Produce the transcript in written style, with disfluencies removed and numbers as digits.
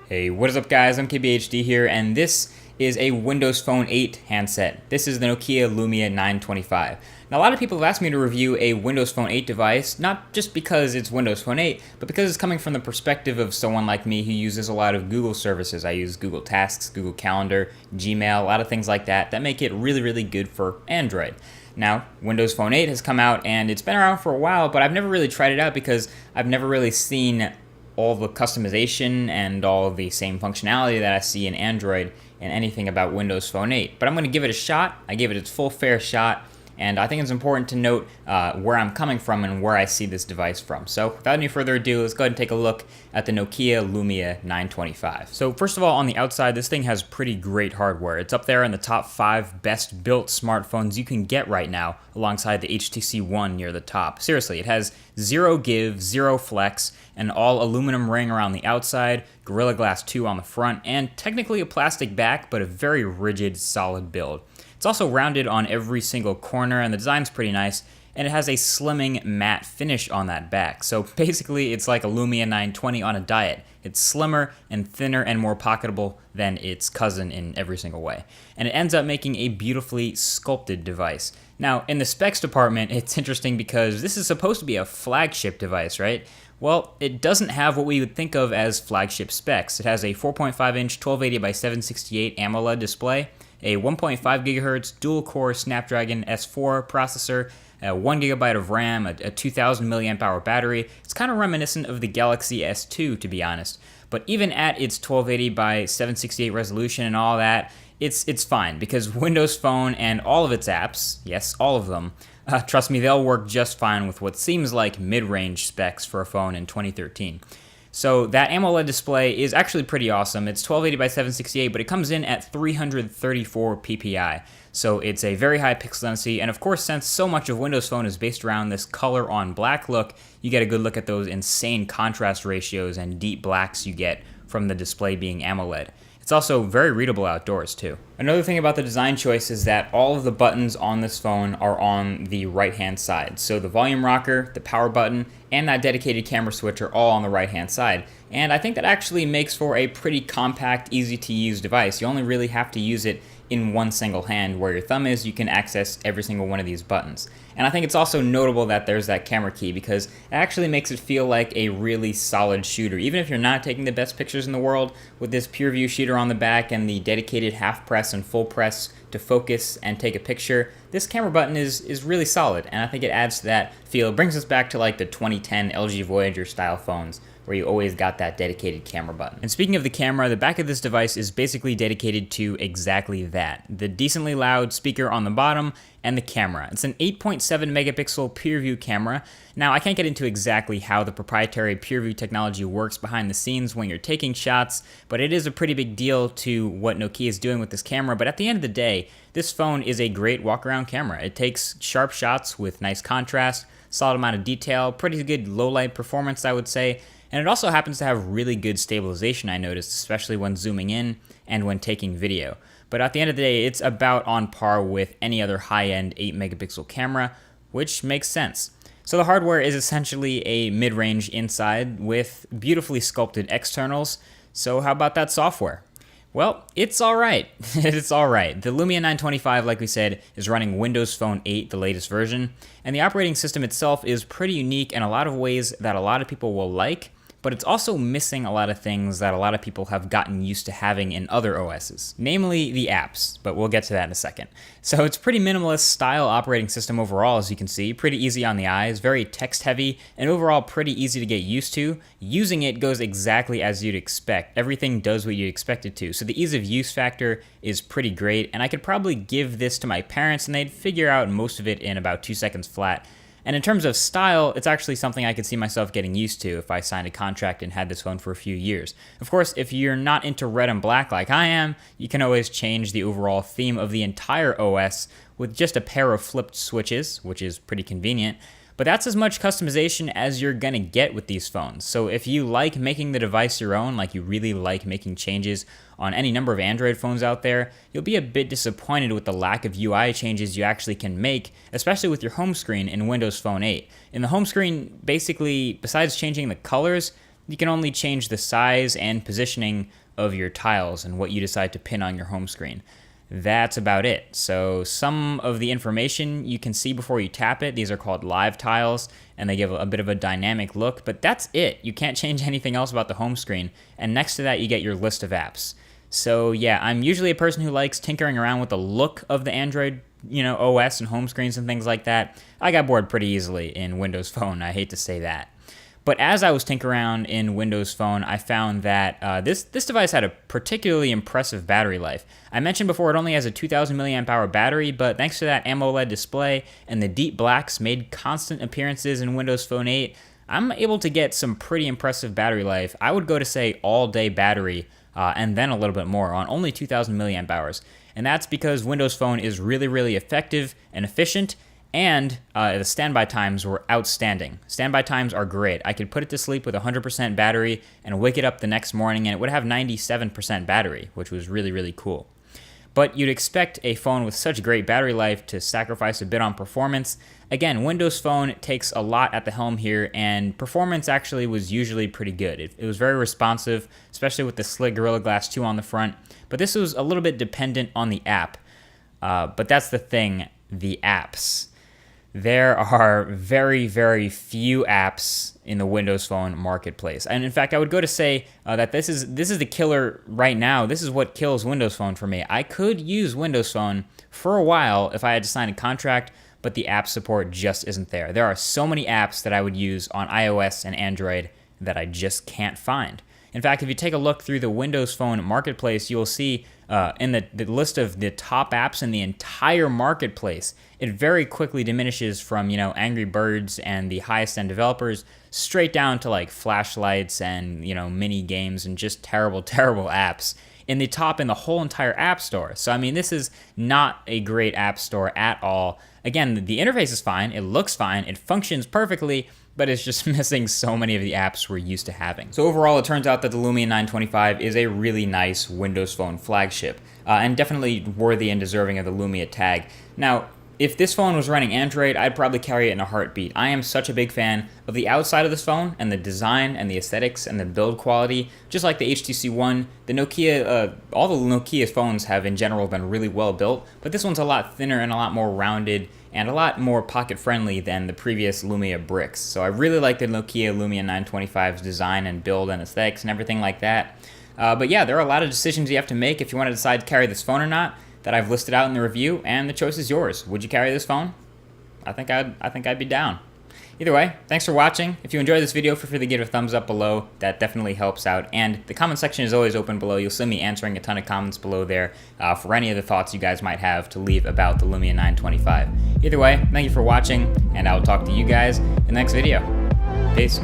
Hey, what is up guys? I'm KBHD here, and this is a Windows Phone 8 handset. This is the Nokia Lumia 925. Now a lot of people have asked me to review a Windows Phone 8 device, not just because it's Windows Phone 8, but because it's coming from the perspective of someone like me who uses a lot of Google services. I use Google Tasks, Google Calendar, Gmail, a lot of things like that make it really good for Android. Now, Windows Phone 8 has come out and it's been around for a while, but I've never really tried it out because I've never really seen all the customization and all the same functionality that I see in Android and anything about Windows Phone 8. But I'm going to give it a shot. I gave it its full fair shot, and I think it's important to note where I'm coming from and where I see this device from. So without any further ado, let's go ahead and take a look at the Nokia Lumia 925. So first of all, on the outside, this thing has pretty great hardware. It's up there in the top 5 best built smartphones you can get right now, alongside the HTC One near the top. Seriously, it has zero give, zero flex, an all aluminum ring around the outside, Gorilla Glass 2 on the front, and technically a plastic back, but a very rigid, solid build. It's also rounded on every single corner, and the design's pretty nice, and it has a slimming matte finish on that back. So basically, it's like a Lumia 920 on a diet. It's slimmer and thinner and more pocketable than its cousin in every single way. And it ends up making a beautifully sculpted device. Now, in the specs department, it's interesting because this is supposed to be a flagship device, right? Well, it doesn't have what we would think of as flagship specs. It has a 4.5-inch 1280 by 768 AMOLED display, a 1.5 gigahertz dual-core Snapdragon S4 processor, 1 gigabyte of RAM, a 2000 milliamp hour battery. It's kind of reminiscent of the Galaxy S2, to be honest. But even at its 1280 by 768 resolution and all that, it's fine, because Windows Phone and all of its apps, yes, all of them, trust me, they'll work just fine with what seems like mid-range specs for a phone in 2013. So that AMOLED display is actually pretty awesome. It's 1280 by 768, but it comes in at 334 ppi. So it's a very high pixel density, and of course, since so much of Windows Phone is based around this color on black look, you get a good look at those insane contrast ratios and deep blacks you get from the display being AMOLED. It's also very readable outdoors too. Another thing about the design choice is that all of the buttons on this phone are on the right-hand side. So the volume rocker, the power button, and that dedicated camera switch are all on the right-hand side. And I think that actually makes for a pretty compact, easy-to-use device. You only really have to use it in one single hand. Where your thumb is, you can access every single one of these buttons. And I think it's also notable that there's that camera key, because it actually makes it feel like a really solid shooter. Even if you're not taking the best pictures in the world, with this pure view shooter on the back and the dedicated half press and full press to focus and take a picture, this camera button is really solid, and I think it adds to that feel. It brings us back to like the 2010 LG Voyager style phones, where you always got that dedicated camera button. And speaking of the camera, the back of this device is basically dedicated to exactly that. The decently loud speaker on the bottom and the camera. It's an 8.7 megapixel PureView camera. Now, I can't get into exactly how the proprietary PureView technology works behind the scenes when you're taking shots, but it is a pretty big deal to what Nokia is doing with this camera. But at the end of the day, this phone is a great walk-around camera. It takes sharp shots with nice contrast, solid amount of detail, pretty good low-light performance, I would say. And it also happens to have really good stabilization, I noticed, especially when zooming in and when taking video. But at the end of the day, it's about on par with any other high-end 8 megapixel camera, which makes sense. So the hardware is essentially a mid-range inside with beautifully sculpted externals. So how about that software? Well, it's alright. It's alright. The Lumia 925, like we said, is running Windows Phone 8, the latest version, and the operating system itself is pretty unique in a lot of ways that a lot of people will like, but it's also missing a lot of things that a lot of people have gotten used to having in other OSs, namely the apps, but we'll get to that in a second. So it's pretty minimalist style operating system overall, as you can see, pretty easy on the eyes, very text heavy, and overall pretty easy to get used to. Using it goes exactly as you'd expect. Everything does what you'd expect it to, so the ease of use factor is pretty great, and I could probably give this to my parents and they'd figure out most of it in about 2 seconds flat. And in terms of style, it's actually something I could see myself getting used to if I signed a contract and had this phone for a few years. Of course, if you're not into red and black like I am, you can always change the overall theme of the entire OS with just a pair of flipped switches, which is pretty convenient. But that's as much customization as you're gonna get with these phones. So if you like making the device your own, like you really like making changes on any number of Android phones out there, you'll be a bit disappointed with the lack of UI changes you actually can make, especially with your home screen in Windows Phone 8. In the home screen, basically, besides changing the colors, You can only change the size and positioning of your tiles and what you decide to pin on your home screen. That's about it. So some of the information you can see before you tap it. These are called live tiles, and they give a bit of a dynamic look, but that's it. You can't change anything else about the home screen. And next to that, you get your list of apps. So yeah, I'm usually a person who likes tinkering around with the look of the Android, OS and home screens and things like that. I got bored pretty easily in Windows Phone. I hate to say that. But as I was tinkering around in Windows Phone, I found that this device had a particularly impressive battery life. I mentioned before it only has a 2,000 milliamp hour battery, but thanks to that AMOLED display and the deep blacks made constant appearances in Windows Phone 8, I'm able to get some pretty impressive battery life. I would go to say all-day battery and then a little bit more on only 2,000 milliamp hours. And that's because Windows Phone is really, really effective and efficient. And the standby times were outstanding. Standby times are great. I could put it to sleep with 100% battery and wake it up the next morning and it would have 97% battery, which was really, really cool. But you'd expect a phone with such great battery life to sacrifice a bit on performance. Again, Windows Phone takes a lot at the helm here, and performance actually was usually pretty good. It was very responsive, especially with the slick Gorilla Glass 2 on the front. But this was a little bit dependent on the app. But that's the thing, the apps. There are very, very few apps in the Windows Phone marketplace. And in fact, I would go to say that this is the killer right now. This is what kills Windows Phone for me. I could use Windows Phone for a while if I had to sign a contract, but the app support just isn't there. There are so many apps that I would use on iOS and Android that I just can't find. In fact, if you take a look through the Windows Phone marketplace, you'll see in the list of the top apps in the entire marketplace, it very quickly diminishes from, Angry Birds and the highest end developers straight down to like flashlights and, mini games and just terrible, terrible apps in the whole entire app store. So, this is not a great app store at all. Again, the interface is fine. It looks fine. It functions perfectly, but it's just missing so many of the apps we're used to having. So overall, it turns out that the Lumia 925 is a really nice Windows Phone flagship, and definitely worthy and deserving of the Lumia tag. Now, if this phone was running Android, I'd probably carry it in a heartbeat. I am such a big fan of the outside of this phone and the design and the aesthetics and the build quality. Just like the HTC One, the Nokia, all the Nokia phones have in general been really well built, but this one's a lot thinner and a lot more rounded and a lot more pocket-friendly than the previous Lumia bricks. So I really like the Nokia Lumia 925's design and build and aesthetics and everything like that. But yeah, there are a lot of decisions you have to make if you want to decide to carry this phone or not that I've listed out in the review, and the choice is yours. Would you carry this phone? I think I'd be down. Either way, thanks for watching. If you enjoyed this video, feel free to give it a thumbs up below. That definitely helps out. And the comment section is always open below. You'll see me answering a ton of comments below there for any of the thoughts you guys might have to leave about the Lumia 925. Either way, thank you for watching, and I will talk to you guys in the next video. Peace.